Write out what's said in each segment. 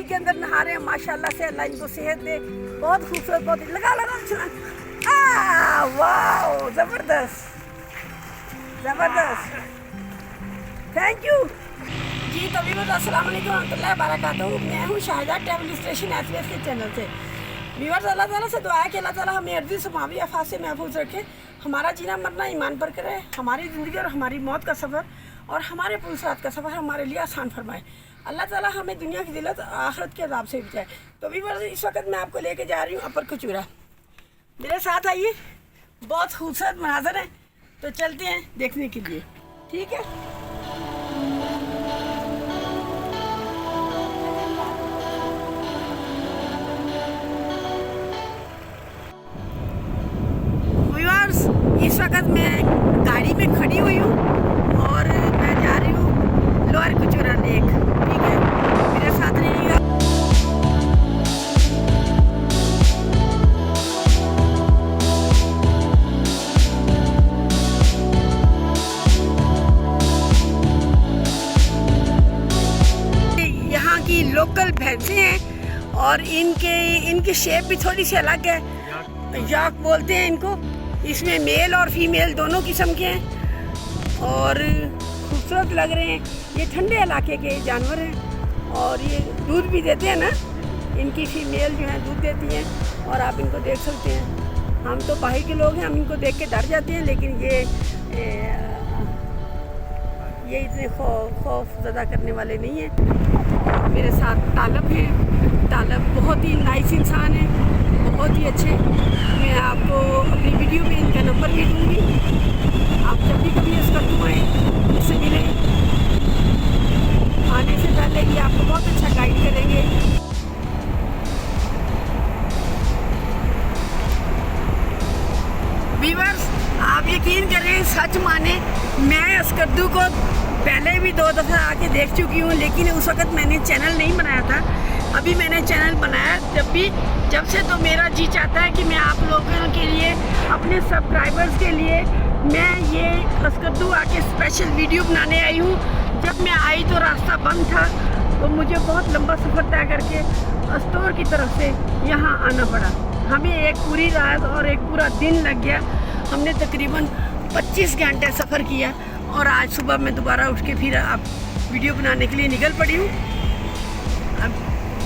के अंदर नहा रहे हैं। माशाल्लाह से अल्लाह इनको सेहत दे। बहुत खूबसूरत, बहुत लगा वाह, ज़बरदस्त ज़बरदस्त, थैंक यू जी। तो व्यूअर्स अस्सलाम वालेकुम रहमतुल्लाहि व बरकातहू। मैं हूँ शाहिदा ट्रैवल स्टेशन SBS के चैनल से। व्यूअर्स अल्लाह ताला से दुआ है कि अल्लाह ताला हमें अर्ज़ी समावी आफात से महफूज रखे, हमारा जीना मरना ईमान पर करे, हमारी ज़िंदगी और हमारी मौत का सफ़र और हमारे पुलसात का सफ़र हमारे लिए आसान फरमाए। अल्लाह ताला हमें दुनिया की ज़िल्लत आखिरत के अज़ाब से बचाए। तो व्यूअर्स इस वक्त मैं आपको लेके जा रही हूँ अपर कचूरा। मेरे साथ आइए, बहुत खूबसूरत मनाज़र हैं, तो चलते हैं देखने के लिए, ठीक है। व्यूअर्स इस वक्त मैं गाड़ी में खड़ी हुई हूँ और मैं जा रही हूँ लोअर कचूरा लेक, ठीक है, मेरे साथ रहिएगा। यहाँ की लोकल भैंसें हैं और इनकी शेप भी थोड़ी सी अलग है, याक बोलते हैं इनको। इसमें मेल और फीमेल दोनों किस्म के हैं और खूबसूरत लग रहे हैं। ये ठंडे इलाके के जानवर हैं और ये दूध भी देते हैं ना। इनकी फीमेल जो है दूध देती हैं और आप इनको देख सकते हैं। हम तो बाहर के लोग हैं, हम इनको देख के डर जाते हैं, लेकिन ये इतने खौफ ज़दा करने वाले नहीं हैं। मेरे साथ तालब है। तालब बहुत ही नाइस इंसान है, बहुत ही अच्छे। मैं आपको अपनी वीडियो में इनका नंबर भी दूँगी, आप जब भी कभी इसका आए इससे मिलें। आने से पहले ये आपको बहुत अच्छा गाइड करेंगे। व्यूअर्स आप यकीन करें, सच माने, मैं इस कद्दू को पहले भी 2 दफ़ा आके देख चुकी हूँ, लेकिन उस वक़्त मैंने चैनल नहीं बनाया था। अभी मैंने चैनल बनाया जब से तो मेरा जी चाहता है कि मैं आप लोगों के लिए, अपने सब्सक्राइबर्स के लिए, मैं ये कद्दू आके स्पेशल वीडियो बनाने आई हूँ। जब मैं आई तो रास्ता बंद था, तो मुझे बहुत लंबा सफ़र तय करके अस्टोर की तरफ से यहाँ आना पड़ा। हमें एक पूरी रात और एक पूरा दिन लग गया। हमने तकरीबन 25 घंटे सफ़र किया और आज सुबह मैं दोबारा उठ के फिर आप वीडियो बनाने के लिए निकल पड़ी हूँ। अब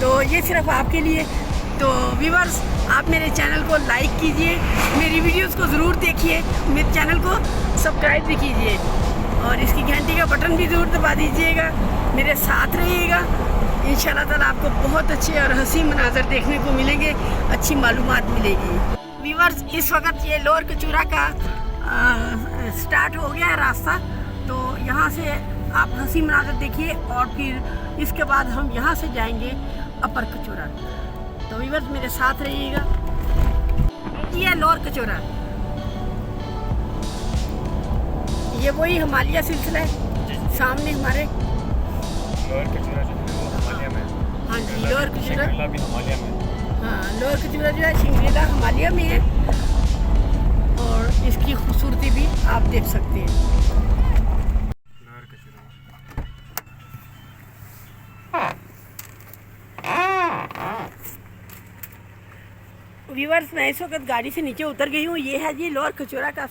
तो ये सिर्फ आपके लिए। तो व्यूअर्स आप मेरे चैनल को लाइक कीजिए, मेरी वीडियोस को ज़रूर देखिए, मेरे चैनल को सब्सक्राइब भी कीजिए और इसकी घंटी का बटन भी ज़रूर दबा दीजिएगा। मेरे साथ रहिएगा, इंशाल्लाह ताला आपको बहुत अच्छे और हंसी मनाज़र देखने को मिलेंगे, अच्छी मालूमात मिलेगी। व्यूअर्स इस वक्त ये लोअर कचूरा का स्टार्ट हो गया है रास्ता, तो यहाँ से आप हंसी मनाज़र देखिए और फिर इसके बाद हम यहाँ से जाएंगे अपर कचूरा। तो व्यूअर्स मेरे साथ रहिएगा। ये है लोअर कचूरा, ये वही हिमालय सिलसिला है सामने हमारे। लोअर कचूरा जो है वो हिमालय में। हाँ जी, लोअर कचूरा भी हिमालय में। हाँ, लोअर कचूरा जो है शिंगरीला हिमालय में है और इसकी खूबसूरती भी आप देख सकते हैं। लोअर कचूरा व्यूअर्स मैं इस वक्त गाड़ी से नीचे उतर गई हूँ। ये है जी लोअर कचूरा का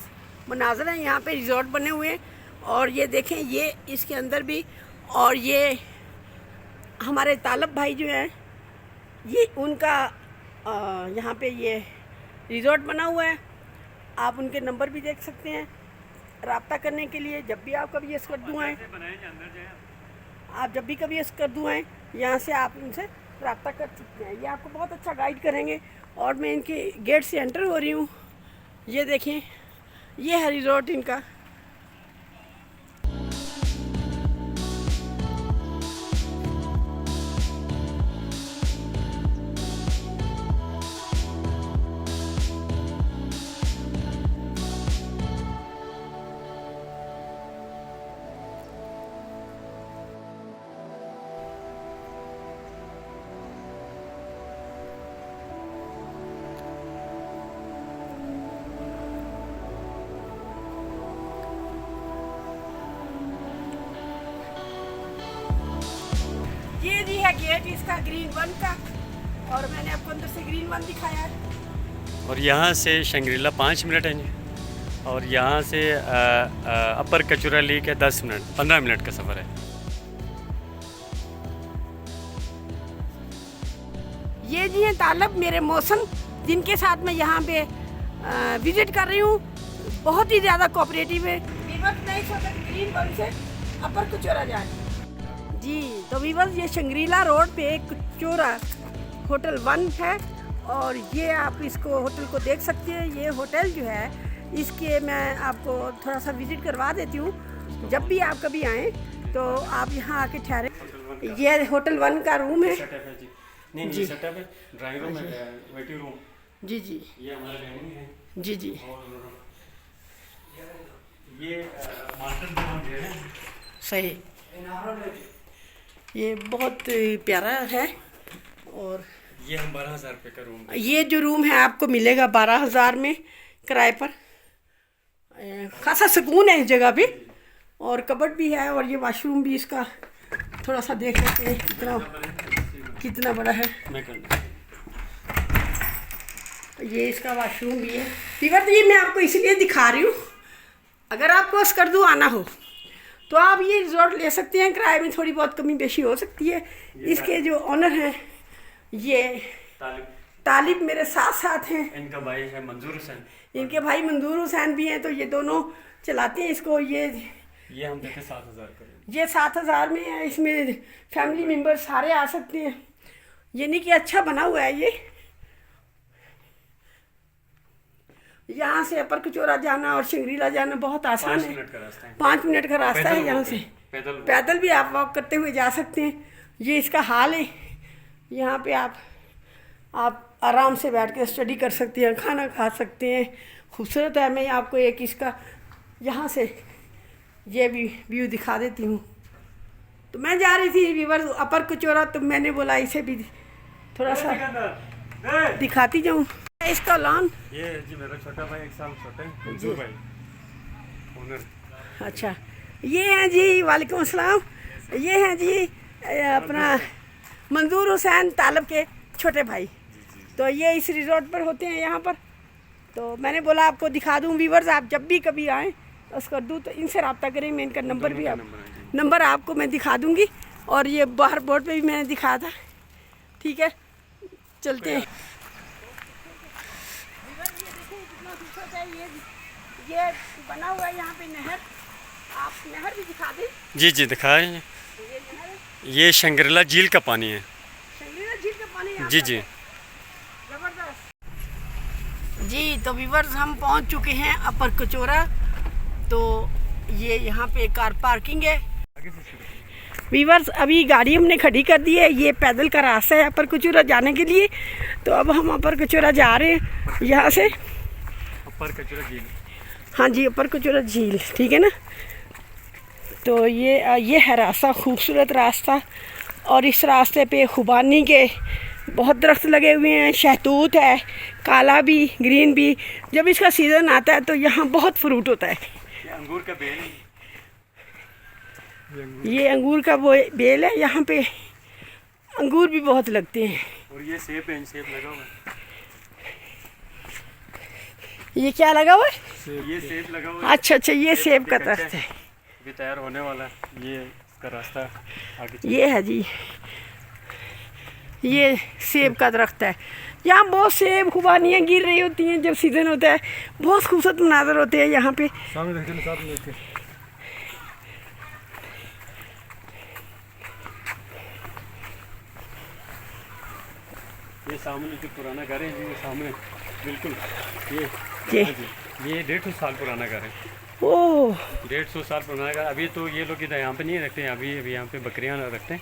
मनाज़र है। यहाँ पे रिजॉर्ट बने हुए हैं और ये देखें, ये इसके अंदर भी, और ये हमारे तालब भाई जो हैं, ये उनका यहाँ पे ये रिजॉर्ट बना हुआ है। आप उनके नंबर भी देख सकते हैं रब्ता करने के लिए। जब भी आप कभी कद्दू आएँ, आप जब भी कभी कद्दू आएँ, यहाँ से आप उनसे रब्ता कर सकते हैं। ये आपको बहुत अच्छा गाइड करेंगे। और मैं इनके गेट से एंटर हो रही हूँ। ये देखें, ये है रिजॉर्ट इनका। गेट इसका ग्रीन 1 का, और मैंने आपको अंदर से ग्रीन 1 दिखाया है। और यहाँ से शंग्रीला 5 मिनट है जी, और यहाँ से अपर कचूरा लेक है 10 मिनट 15 मिनट का सफ़र है। ये जी हैं तालब मेरे मौसम, जिनके साथ मैं यहाँ पे विजिट कर रही हूँ। बहुत ही ज़्यादा कोऑपरेटिव है। वीवर्स नहीं सोचा ग्रीन 1 से अपर कचौरा जाए जी। तो वीवर्स ये शंग्रीला रोड पे कचौरा होटल 1 है, और ये आप इसको होटल को देख सकते हैं। ये होटल जो है इसके मैं आपको थोड़ा सा विजिट करवा देती हूँ। जब भी आप कभी आएँ तो आप यहाँ आके ठहरे। ये होटल 1 का रूम है नहीं जी। सेटअप है, ड्राइंग रूम है, वेटिंग रूम, जी जी ये हमारा डाइनिंग है जी जी। और ये मास्टर बेडरूम है। सही, ये बहुत प्यारा है। और ये हम 12,000 रुपये का रूम, ये जो रूम है आपको मिलेगा 12,000 में किराए पर। खासा सुकून है इस जगह पे, और कबर्ड भी है, और ये वॉशरूम भी इसका थोड़ा सा देख लेते हैं कितना बड़ा है। मैं कर ये इसका वॉशरूम भी है। फीवर ये मैं आपको इसलिए दिखा रही हूँ, अगर आपको स्कर्दू आना हो तो आप ये रिजॉर्ट ले सकते हैं। किराए में थोड़ी बहुत कमी बेशी हो सकती है। इसके जो ऑनर हैं ये तालिब मेरे साथ साथ हैं। इनका भाई है मंजूर हुसैन, इनके भाई मंजूर हुसैन भी हैं। तो ये दोनों चलाते हैं इसको। ये हम देते 7,000 का। ये 7,000 में है। इसमें फैमिली मेम्बर सारे आ सकते हैं। ये नहीं कि अच्छा बना हुआ है। ये यहाँ से अपर कचौरा जाना और शंग्रीला जाना बहुत आसान है। 5 मिनट का रास्ता है यहाँ से। पैदल भी आप वॉक करते हुए जा सकते हैं। ये इसका हाल है। यहाँ पे आप आराम से बैठ के स्टडी कर सकते हैं, खाना खा सकते हैं। खूबसूरत है। मैं आपको एक इसका यहाँ से ये भी व्यू दिखा देती हूँ। तो मैं जा रही थी व्यूअर्स अपर कचौरा, तो मैंने बोला इसे भी थोड़ा सा दिखाती जाऊँ। इसका लॉन ये जी मेरा छोटा भाई, 1 साल छोटा है, मंजूर भाई ओनर। अच्छा, ये हैं जी, वालेकुम अस्सलाम। ये हैं जी अपना मंजूर हुसैन तालब के छोटे भाई। तो ये इस रिजॉर्ट पर होते हैं यहाँ पर। तो मैंने बोला आपको दिखा दूँ। व्यूअर्स आप जब भी कभी आएँ उसको दूँ तो इनसे रब्ता करें। मैं इनका नंबर भी नंबर आपको मैं दिखा दूँगी, और ये बाहर बोर्ड पे भी मैंने दिखाया था। ठीक है, चलते हैं। ये बना हुआ है यहाँ पे नहर। आप नहर भी दिखा दें। जी जी दिखाएं। ये नहर है, ये शंग्रीला झील का पानी है। शंग्रीला झील का पानी यहाँ जी पर जी है। जबरदस्त जी। तो व्यूअर्स हम पहुँच चुके हैं अपर कचौरा। तो ये यहाँ पे कार पार्किंग है। व्यूअर्स अभी गाड़ी हमने खड़ी कर दी है। ये पैदल का रास्ता है अपर कचौरा जाने के लिए। तो अब हम अपर कचौरा जा रहे हैं यहाँ से। अपर कचौरा झील, हाँ जी, अपर कचौरा झील, ठीक है ना। तो ये है रास्ता, खूबसूरत रास्ता। और इस रास्ते पे खुबानी के बहुत दरख्त लगे हुए हैं। शहतूत है, काला भी, ग्रीन भी। जब इसका सीज़न आता है तो यहाँ बहुत फ्रूट होता है। ये अंगूर का बेल है। ये अंगूर का वो बेल है। यहाँ पे अंगूर भी बहुत लगते हैं। और ये सेब है, सेब लगा हुआ है। ये क्या लगा हुआ है? ये सेब लगा हुआ है। अच्छा अच्छा, ये सेब का दरख्त है। अभी तैयार होने वाला है। ये इसका रास्ता आगे। ये है जी, ये सेब का दरख्त है। यहाँ बहुत सेब खुबानियाँ गिर रही होती हैं जब सीज़न होता है। बहुत खूबसूरत मनाजर होते हैं यहाँ पे। सामने देखते साथ में देखते। ये सामने जो पुराना घर है जी, ये सामने बिल्कुल ये 150 साल पुराना घर है। ओह 150 साल पुराना घर। अभी तो ये लोग इधर यहाँ पे नहीं रखते हैं। अभी यहाँ पे बकरियाँ रखते हैं।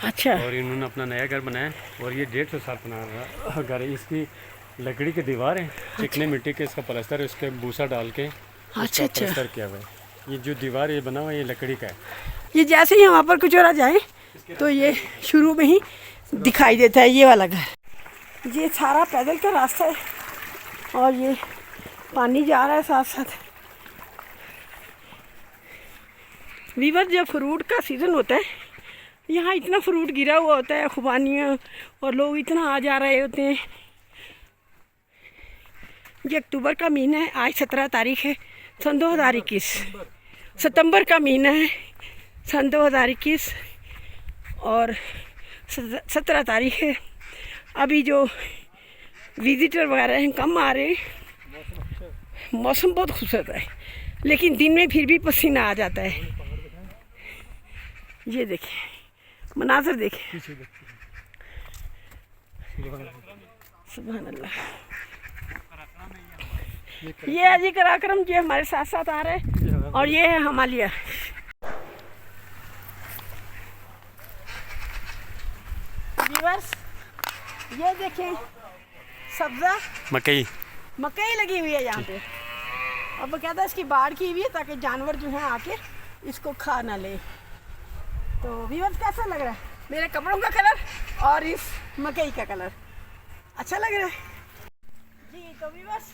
अच्छा, और इन्होंने अपना नया घर बनाया। और ये 150 साल पुराना घर है। इसकी लकड़ी की दीवार है, चिकने मिट्टी के इसका प्लास्टर है, उसके भूसा डाल के अच्छा अच्छा। प्लास्टर किया हुआ है। ये जो दीवार ये बना हुआ है ये लकड़ी का है। ये जैसे ही वहाँ पर कचौरा जाए तो ये शुरू में ही दिखाई देता है ये वाला घर। ये सारा पैदल का रास्ता है, और ये पानी जा रहा है साथ साथ। वीवर जब फ्रूट का सीज़न होता है यहाँ इतना फ्रूट गिरा हुआ होता है, खुबानियाँ, और लोग इतना आ जा रहे होते हैं। ये अक्टूबर का महीना है, आज 17 तारीख है सन 2021, सितंबर का महीना है सन 2021 और 17 तारीख है। अभी जो विजिटर वगैरह हैं कम आ रहे हैं, मौसम बहुत खूबसूरत है, लेकिन दिन में फिर भी पसीना आ जाता है। ये देखें मनाज़र, देखें, सुभान अल्लाह। ये अजी कराक्रम जी हमारे साथ साथ आ रहे हैं, और ये है हिमालय। व्यूअर्स, ये देखें सब्जा मकई लगी हुई है यहाँ पे। अब कहता है इसकी बाढ़ की हुई है ताकि जानवर जो है आके इसको खा ना ले। तो व्यूअर्स कैसा लग रहा है मेरे कपड़ों का कलर और इस मकई का कलर? अच्छा लग रहा है जी। तो व्यूअर्स,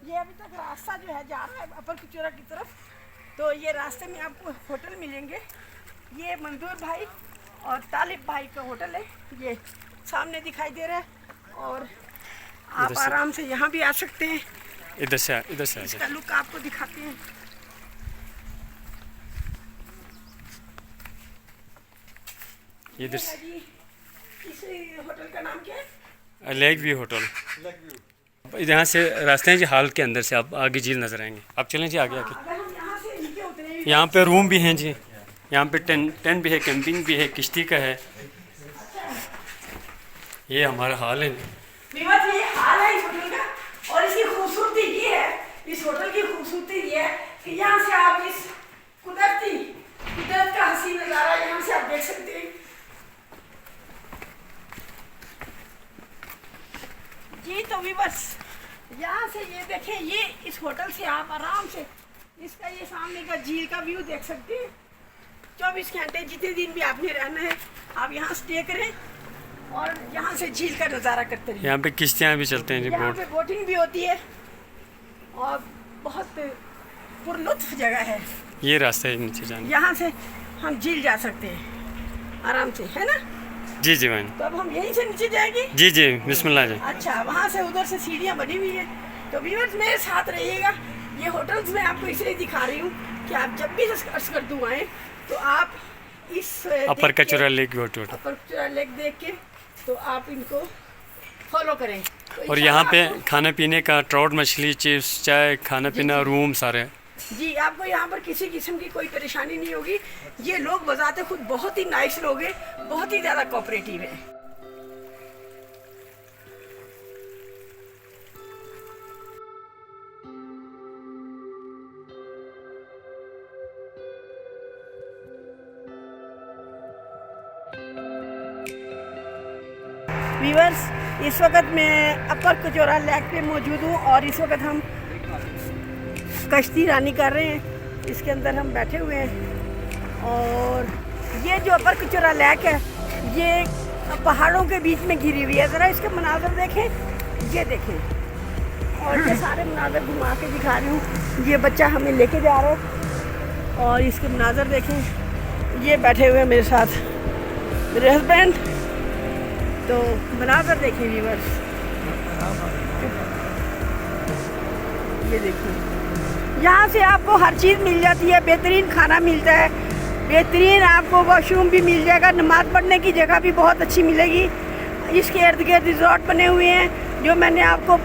ये अभी तक रास्ता जो है जा रहा है अपर कचौरा की तरफ। तो ये रास्ते में आपको होटल मिलेंगे। ये मंजूर भाई और तालिब भाई का होटल है, ये सामने दिखाई दे रहा है, और आप आराम से यहाँ भी आ सकते हैं। इधर से इसका लुक आपको दिखाते हैं। इधर से। इस होटल का नाम क्या है? Lake view hotel. यहाँ से रास्ते हैं जी, हाल के अंदर से आप आगे झील नजर आएंगे। आप चलें जी आगे आके। अगर हम यहाँ से नीचे उतरे, यहाँ पे रूम भी हैं जी, यहाँ पे टेंट भी है, कैंपिंग भी है, किश्ती का है। ये हमारा हाल है। ये हाल है इस होटल का, और इसकी खूबसूरती ये है, इस होटल की खूबसूरती ये है कि यहाँ से आप इस कुदरत का हसीन नज़ारा यहाँ से आप देख सकते हैं जी। तो भी बस यहाँ से ये देखें, ये इस होटल से आप आराम से इसका ये सामने का झील का व्यू देख सकते हैं। 24 घंटे जितने दिन भी आपने रहना है आप यहाँ स्टे करें और यहाँ से झील का नज़ारा करते रहिए। यहाँ पे किश्तियाँ भी चलते हैं जी, यहाँ बोट। पे बोटिंग भी होती है और बहुत पुरलुत्फ जगह है। ये रास्ता है नीचे जाने। यहाँ से हम झील जा सकते हैं आराम से, है ना? जी जी मैम। तो अब हम यहीं से नीचे जाएंगे। जी जी, बिस्मिल्लाह जी। अच्छा, वहाँ से उधर से सीढ़ियाँ बनी हुई है। तो व्यूअर्स मेरे साथ रहिएगा। ये होटल्स मैं आपको इसलिए दिखा रही हूँ कि आप जब भी अस्करदू आएँ तो आप इस अपर कचौरा लेक व्यू होटल। अपर कचौरा लेक देख के तो आप इनको फॉलो करें। तो और यहाँ पे आपको- खाने पीने का ट्राउट मछली, चिप्स, चाय, खाना पीना, रूम सारे। जी, आपको यहाँ पर किसी किस्म की कोई परेशानी नहीं होगी। ये लोग बजाते खुद बहुत ही नाइस लोग हैं, बहुत ही ज़्यादा कोऑपरेटिव हैं। व्यूअर्स, इस वक्त मैं अपर कचौरा लेक पे मौजूद हूँ और इस वक्त हम कश्ती रानी कर रहे हैं। इसके अंदर हम बैठे हुए हैं और ये जो अपर कचौरा लेक है ये पहाड़ों के बीच में घिरी हुई है। ज़रा इसके मनाज़र देखें, ये देखें, और ये सारे मनाज़र घुमा के दिखा रही हूँ। ये बच्चा हमें लेके जा रहा है और इसके मनाज़र देखें। ये बैठे हुए हैं मेरे साथ मेरे हस्बैंड। तो मनाज़र देखें व्यूअर्स, ये देखिए, यहाँ से आपको हर चीज़ मिल जाती है। बेहतरीन खाना मिलता है, बेहतरीन आपको वॉशरूम भी मिल जाएगा, नमाज़ पढ़ने की जगह भी बहुत अच्छी मिलेगी। इसके इर्द गिर्द रिजॉर्ट बने हुए हैं जो मैंने आपको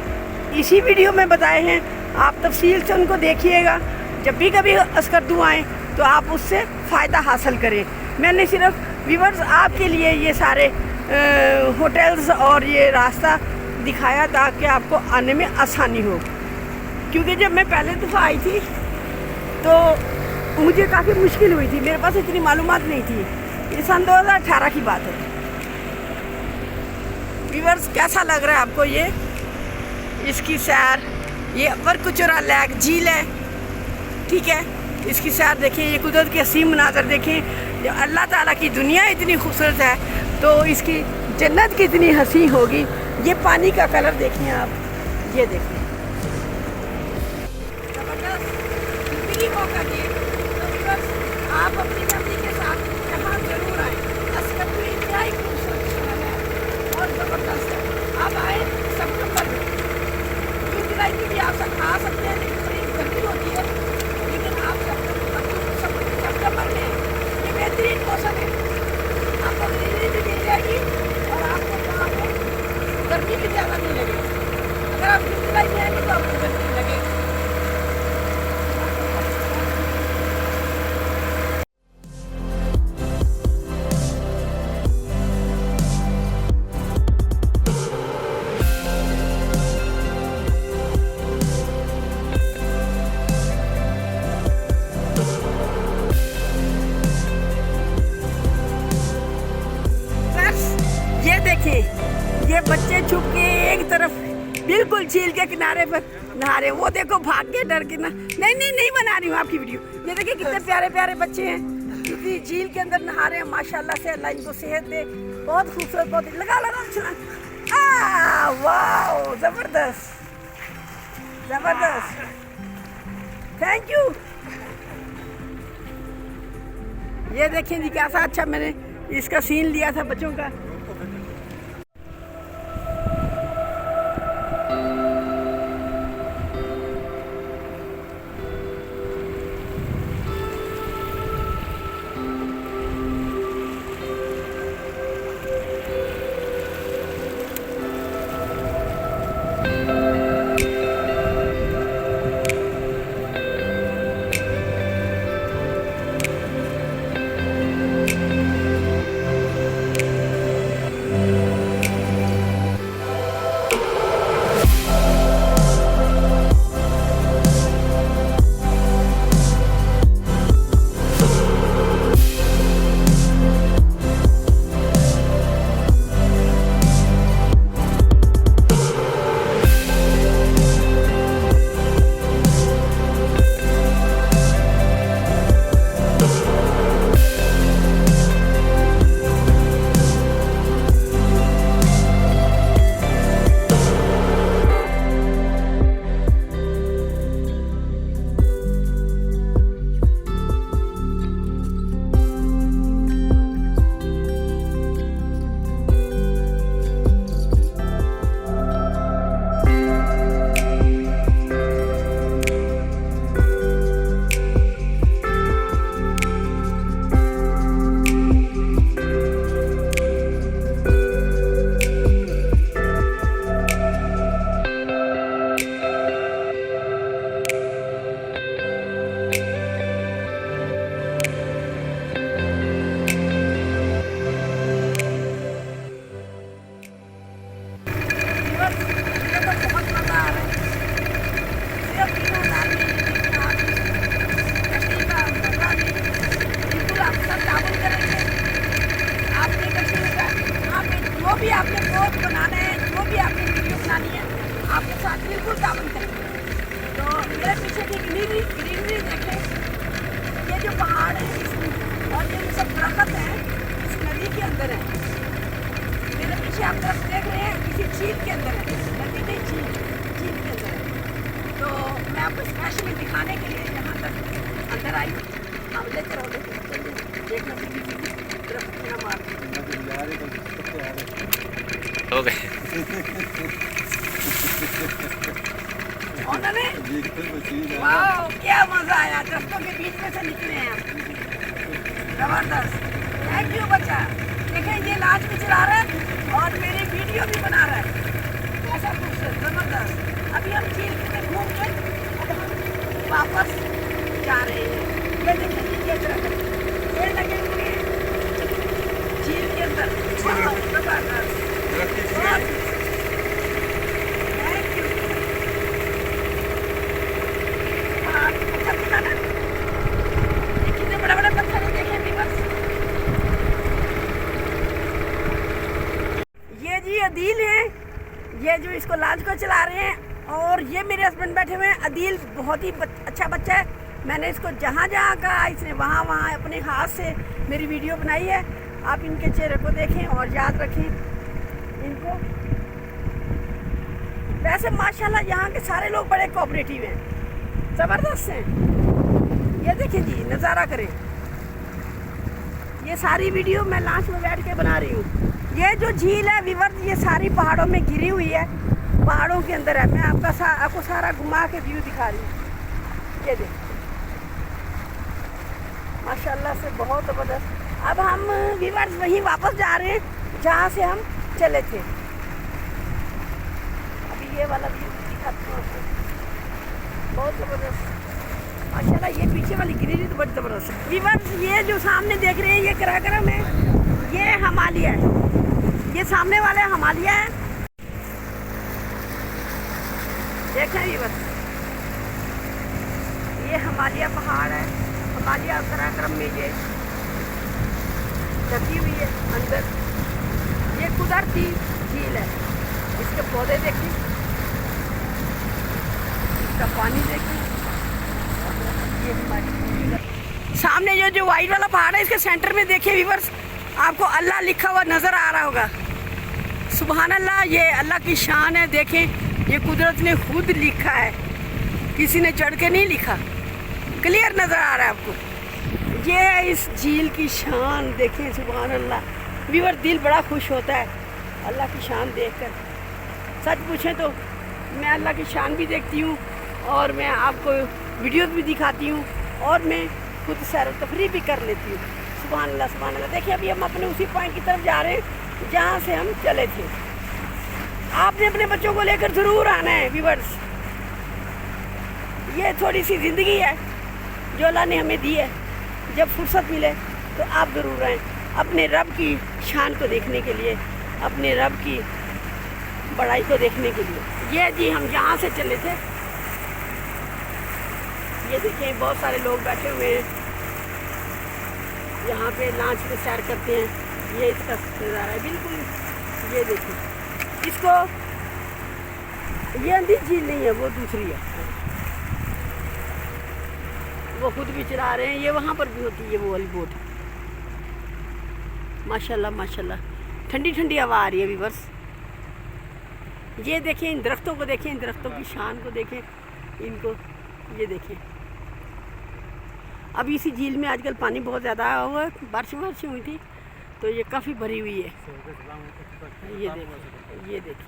इसी वीडियो में बताए हैं। आप तफसील से उनको देखिएगा। जब भी कभी अस्करदू आएँ तो आप उससे फ़ायदा हासिल करें। मैंने सिर्फ व्यूअर्स आपके लिए ये सारे होटल्स और ये रास्ता दिखाया ताकि आपको आने में आसानी हो, क्योंकि जब मैं पहले दफ़ा आई थी तो मुझे काफ़ी मुश्किल हुई थी, मेरे पास इतनी मालूमात नहीं थी। ये सन 2018 की बात है। व्यूअर्स, कैसा लग रहा है आपको ये इसकी सैर? ये अपर कचौरा लेक झील है, ठीक है। इसकी सैर देखें, ये कुदरत के हसीन मनाज़र देखें। जब अल्लाह ताला की दुनिया इतनी खूबसूरत है तो इसकी जन्नत कितनी हसीन होगी। ये पानी का कलर देखें आप, ये देखें, जबरदस्त मौका दिए। तो बस आप अपनी फैमिली के साथ यहाँ जरूर आएँ। देखें ये बच्चे छुप के एक तरफ बिल्कुल झील के किनारे पर नहा रहे हैं। वो देखो भाग के डर के ना, नहीं बना रही हूँ आपकी वीडियो। ये देखिए कितने प्यारे प्यारे बच्चे हैं, कितनी झील के अंदर नहा रहे हैं। माशाल्लाह से अल्लाह इनको सेहत दे। बहुत खूबसूरत, बहुत लगा वाह, जबरदस्त जबरदस्त, थैंक यू। ये देखें जी कैसा अच्छा मैंने इसका सीन लिया था बच्चों का। भी आपने पोस्ट बनाना है, जो भी आपने वीडियो बनानी है, आपके साथ बिल्कुल ताबन करेंगे। तो मेरे पीछे की ग्रीनरी देखें, ये जो पहाड़ है और ये जो सब दरख्त हैं इस नदी के अंदर है। मेरे पीछे आप तरफ देख रहे हैं किसी झील के अंदर है, नदी नहीं झील के अंदर है। तो मैं आपको स्पेशली दिखाने के लिए यहाँ तक अंदर आई हूँ। हम लेकर देखना दरख्त ना मार हो गए उन्होंने वाह क्या मजा आया, दरख्तों के बीच में से निकले हैं। जबरदस्त, थैंक यू बच्चा। देखें ये लाज भी चला रहा है और मेरी वीडियो भी बना रहा है, कैसा खूबसूरत, जबरदस्त। अभी हम झील में घूम के अब हम वापस जा रहे हैं। ये देखिए ये दरख्त ये लगे हुए हैं झील के अंदर, जबरदस्त। Thank you. अच्छा दिखा ना, ये कितने बड़े बड़े पत्थर हैं, देखें भी बस। ये जी अदील है, ये जो इसको लाज को चला रहे हैं, और ये मेरे हस्बैंड बैठे हुए हैं। अदील बहुत ही अच्छा बच्चा है। मैंने इसको जहाँ जहाँ कहा इसने वहाँ वहाँ अपने हाथ से मेरी वीडियो बनाई है। आप इनके चेहरे को देखें और याद रखें इनको। वैसे माशाल्लाह यहाँ के सारे लोग बड़े कोऑपरेटिव हैं, ज़बरदस्त हैं। ये देखिए जी, नज़ारा करें। ये सारी वीडियो मैं लास्ट में बैठ के बना रही हूँ। ये जो झील है विवर्त, ये सारी पहाड़ों में घिरी हुई है, पहाड़ों के अंदर है। मैं आपको सारा घुमा के व्यू दिखा रही हूँ। ये देखिए माशाल्लाह से बहुत ज़बरदस्त। अब हम विवर्स वहीं वापस जा रहे हैं जहाँ से हम चले थे। अभी ये वाला व्यू दिखाती हूँ आपको, बहुत ज़बरदस्त माशाल्लाह। ये पीछे वाली ग्रीनरी तो बड़ी ज़बरदस्त है। विवर्स ये जो सामने देख रहे हैं ये कराकरम है, ये हिमालय है, ये सामने वाले हिमालय है। देखें विवर्स, ये हिमालय पहाड़ है, हिमालय कराकरम में ये ढकी हुई है अंदर। ये कुदरती झील है। इसके पौधे देखिए, इसका पानी देखिए। ये हमारी सामने जो वाइट वाला पहाड़ है, इसके सेंटर में देखिए व्यूअर्स, आपको अल्लाह लिखा हुआ नज़र आ रहा होगा। सुभान अल्लाह, ये अल्लाह की शान है। देखें, ये कुदरत ने खुद लिखा है, किसी ने चढ़ के नहीं लिखा। क्लियर नज़र आ रहा है आपको। ये है इस झील की शान। देखें, सुभान अल्लाह व्यूअर, दिल बड़ा खुश होता है अल्लाह की शान देखकर। सच पूछें तो मैं अल्लाह की शान भी देखती हूँ, और मैं आपको वीडियोस भी दिखाती हूँ, और मैं खुद सैर व तफरीह भी कर लेती हूँ। सुभान अल्लाह, सुभान अल्लाह। देखिए, अभी हम अपने उसी पॉइंट की तरफ जा रहे हैं जहाँ से हम चले थे। आपने अपने बच्चों को लेकर ज़रूर आना है व्यूअर्स। ये थोड़ी सी ज़िंदगी है जो अल्लाह ने हमें दी है। जब फुर्सत मिले तो आप ज़रूर आएँ, अपने रब की शान को देखने के लिए, अपने रब की बड़ाई को देखने के लिए। ये जी हम जहाँ से चले थे, ये देखें बहुत सारे लोग बैठे हुए हैं यहाँ पे, लॉन्च पे सैर करते हैं। ये इसका नज़ारा है बिल्कुल। ये देखिए इसको, ये अंधी झील नहीं है, वो दूसरी है, वो खुद भी चला रहे हैं। ये वहाँ पर भी होती है वो वाली बोट। माशाल्लाह माशाल्लाह, ठंडी ठंडी हवा आ रही है व्यूअर्स। ये देखें, इन दरख्तों को देखें, इन दरख्तों की शान को देखें, इनको ये देखें। अभी इसी झील में आजकल पानी बहुत ज़्यादा आया हुआ है, बारिश हुई थी तो ये काफ़ी भरी हुई है। ये देखिए, ये देखिए।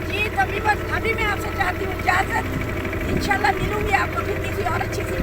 जी तभी बस, अभी मैं आपसे चाहती हूँ इजाज़त। इंशाल्लाह मिलूंगी आपको फिर किसी और अच्छी सी